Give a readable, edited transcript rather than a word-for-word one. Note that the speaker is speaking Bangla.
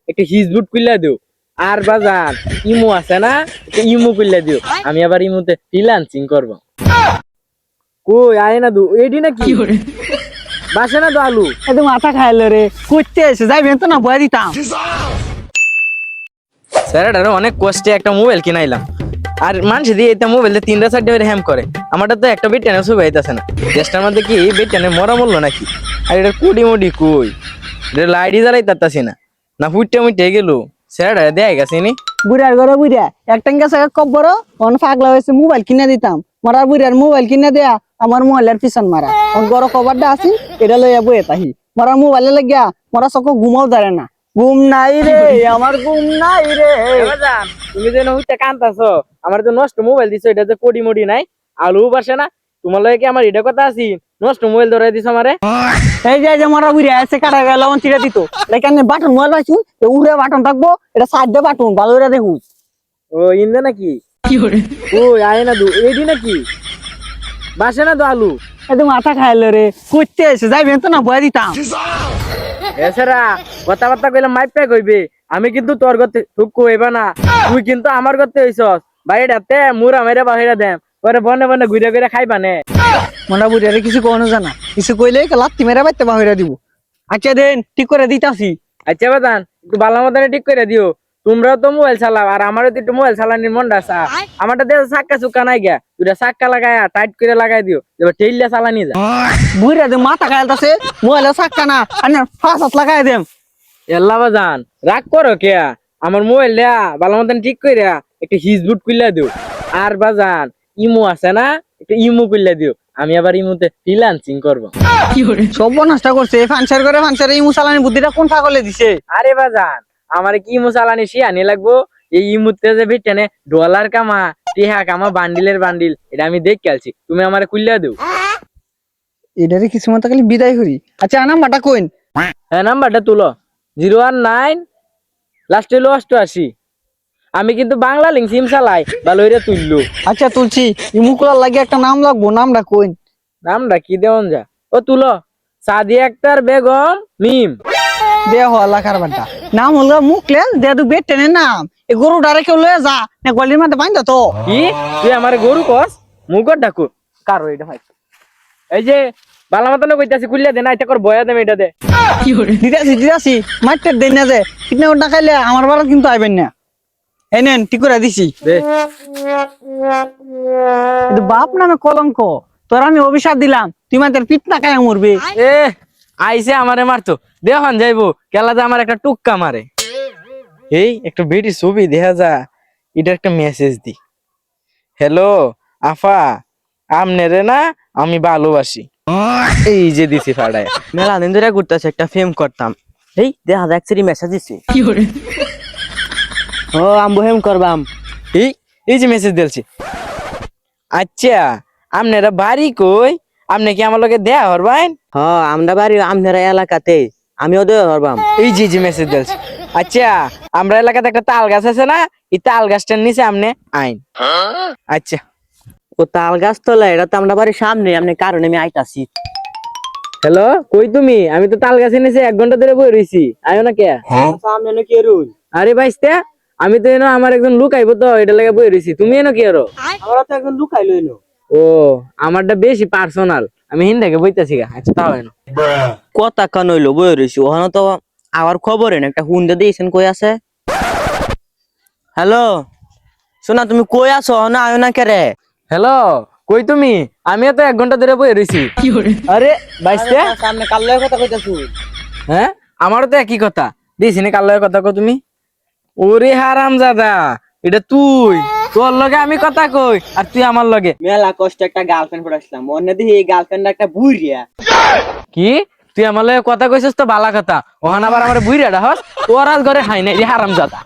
একটা হিজবুট খুললা দিও। আর বাজান ইমো আছে না, একটা ইমো খুললা দিও। আমি আবার ইমোতে ফ্রিল্যান্সিং করব। কই আয় না দু এডি নাকি বাসে না তো আলু এত মাথা খাইলো রে করতে এসে যাইবেন তো না বয়া দিতাম। স্যারের অনেক কষ্টে একটা মোবাইল কিনাইলাম, আর মানুষ দিয়ে এটা মোবাইল দিয়ে 3-4টা করে হ্যাম করে। আমারটা তো একটা বেটানে ছবি আইতাছে না, দেশটার মধ্যে কি বেটানে মরা মরলো নাকি? আর এটা কুডি মুডি কই, এটা লাইডি জ্বালাই তাতাছি না, না ফুটতে মুটে গেল। স্যারের দেয়া গেছে নি বুড়ার ঘরে বুড়া একটা গেছে কব্বর অন পাগলা হয়েছে মোবাইল কিনে দিতাম। মরা বুড়ার মোবাইল কিনে দেয়া আমার মোবাইলের পিছন মারা ওর গড় কভারটা আছি এটা লইয়া বয়ে তাহি মরা মোবাইলে লাগিয়া মরা চোখ ঘুমাও ধরে না। ঘুম নাই রে আমার ঘুম নাই রে। বাজান তুমি যে নহুতে কান্তাছো, আমার তো নষ্ট মোবাইল দিছো, এটা যে কোডি মুডি নাই, আলু বাসে না। তোমার লগে কি আমার এটা কথা আছি নষ্ট মোবাইল ধরাই দিছো আমারে? এই যে মরা বুড়া আছে কাটা গেল চিরা দিত এখানে বাটন মোবাইল পাইছু উড়ে বাটন থাকবো এটা সাইড বাটন ভালো করে দেখু। ও ইন্দে নাকি ও আয় না দু এডি নাকি বাসে না তো আলু এত মাথা খাইলো রে করতে এসে যাইবেন তো না বয়া দিতাম। এছাড়া কথাবার্তা কইলে মাইপে কইবে, আমি কিন্তু তোর গতে তুক কইবা না, তুই কিন্তু আমার গতে হইছস। বাইরেতে মুরা মেরে বাহিরা দেম, পরে বনে বনে ঘুরে ঘুরে খাইবা নে। মরা বুড়ারে কিছু কোনো জানা কিছু কইলে লাত্তি মেরে বাইতে বাহিরা দিব। আচ্ছা দেন ঠিক করে দিতাছি। আচ্ছা বাদান একটু ভালো মতন ঠিক করে দিও। তোমরাও তো মোবাইল চালাও, আর আমারও তো একটু মোবাইল চালানির মনটা আছে। আমারটা দেখো চাক্কা চুক্কা নাই গা, দুটা চাক্কা লাগাই টাইট করে লাগাই দিও, এবার টেইলা চালানি যা। বুড়া যে মাথা খাইতাছে মোবাইলে চাক্কা না আনে ফাঁস হাত লাগাই দেম। এল্লা বাজান রাগ করো কে, আমার মোবাইল দেয়া ভালো মতন ঠিক করে একটা হিজবুট খুললা দিও। আর বাজান ইমো আছে না, একটা ইমো খুললা দিও। আমি আবার ইমোতে ফ্রিল্যান্সিং করব। সব নষ্ট করছে ফানসার করে ফানসার এই মুসালানি বুদ্ধিটা কোন পাগলে দিছে। আরে বাজান আমার কি ইমো চালানি শিয়ানি লাগবো? এই ইমোতে যে বেটেনে ডলার কামা টিহা কামা বান্ডিলের বান্ডিল, এটা আমি দেখ খেলছি। তুমি আমারে খুললা দিও। এটারে কিছু মতো খালি বিদায় করি। আচ্ছা নাম্বারটা কইন। হ্যাঁ নাম্বারটা তুলো 019 লাস্টে হলো 88। আমি কিন্তু বাংলা লিঙ্ক সিম চালাই, ভালো হইরা তুললো। আচ্ছা তুলছি ইমুকুলার লাগে একটা নাম লাগবো নামটা কইন। নামটা কি দেওয়ান যা ও তুলো সাদিয়া আক্তার বেগম মিম। দে হলা কারবারটা নাম হলো মুকলে দে দু বেটেনের নাম এ গরু ডারে কেউ লয়ে যা না গলির মধ্যে বাইন্দা তো। কি তুই আমার গরু কস মুগর ডাকু কারো এটা ভাই? এই যে বালা মতন কইতাছি খুললে দে না, এটা কর বয়া দেম এটা দে। দিদাসি মাইতে দেন না যে কিতনে ওটা খাইলে আমার বাড়ি কিন্তু আইবেন না। এই নেন ঠিক করে দিছি। দে কিন্তু বাপ নামে কলঙ্ক তোর আমি অভিশাপ দিলাম তুই মাদের পিঠ না খাইয়া মরবে। এ আইসে আমারে মারতো দেখান যাইবো খেলাতে আমার একটা টুক্কা মারে। এই একটা বেটি ছবি দেখা যা, এটা একটা মেসেজ দি। হ্যালো আফা, আমনেরে না আমি ভালোবাসি। এই যে দিছি ফাড়ায়। মেলা দিন ধরে ঘুরতেছে একটা ফেম করতাম। এই দেখা যাক সেরি মেসেজ দিছি। ও আম্বু হেম করবাম। এই এই যে মেসেজ দিলছি। আচ্ছা আমনেরা বাড়ি কই? আপনি কি আমার লগে দেয়া হরবাইন? হ আমরা বাড়ি আমনেরা এলাকাতে, আমিও দে করবাম। এই যে মেসেজ দিলছি। আচ্ছা আমরা এলাকাতে একটা তাল গাছ আছে না, এই তাল গাছটার নিচে আমনে আইন। আচ্ছা ও তাল গাছ তোলা এটা তো আমরা বাড়ির সামনে, আপনি কারণে আমি আইতাছি। হ্যালো কই তুমি? আমি তো তাল গাছের নিচে 1 ঘন্টা ধরে বই রইছি, আয়ো না কে? সামনে নাকি রুল? আরে ভাইস্তে আমি তো এনো আমার একজন লোক আইবো তো এটা লাগে বই রইছি, তুমি এনো কি আরো? আমরা তো এখন লুকাই লইলো। ও আমারটা বেশি পার্সোনাল, আমি হিন্দাকে বইতাছি গা। আচ্ছা তাও এনো কথা কান হইলো বই রইছি ওখানে তো আমার খবর এনে একটা হুন্ডা দিয়েছেন কই আছে। হ্যালো শোনা তুমি কই আছো না আয়ো না কে রে? হ্যালো কই তুমি? আমিও তো 1 ঘন্টা ধরে বই রইছি। আরে ভাইস্তে সামনে কাল্লার কথা কইতাছু। হ্যাঁ আমারও তো একই কথা দিছি না, কার লগে কথা কও তুমি? ওরে হারামজাদা এটা তুই, তোর লগে আমি কথা কই আর তুই আমার লগে। মেলা কষ্ট একটা গার্লফ্রেন্ড পড়াইছিলাম, অন্য দিকে এই গার্লফ্রেন্ড একটা বুইরিয়া। কি তুই আমার লগে কথা কইছিস তো ভালো কথা, ওখানে আবার আমার বুইড়াটা হস তোর আজ ঘরে হাই নাই রে হারামজাদা।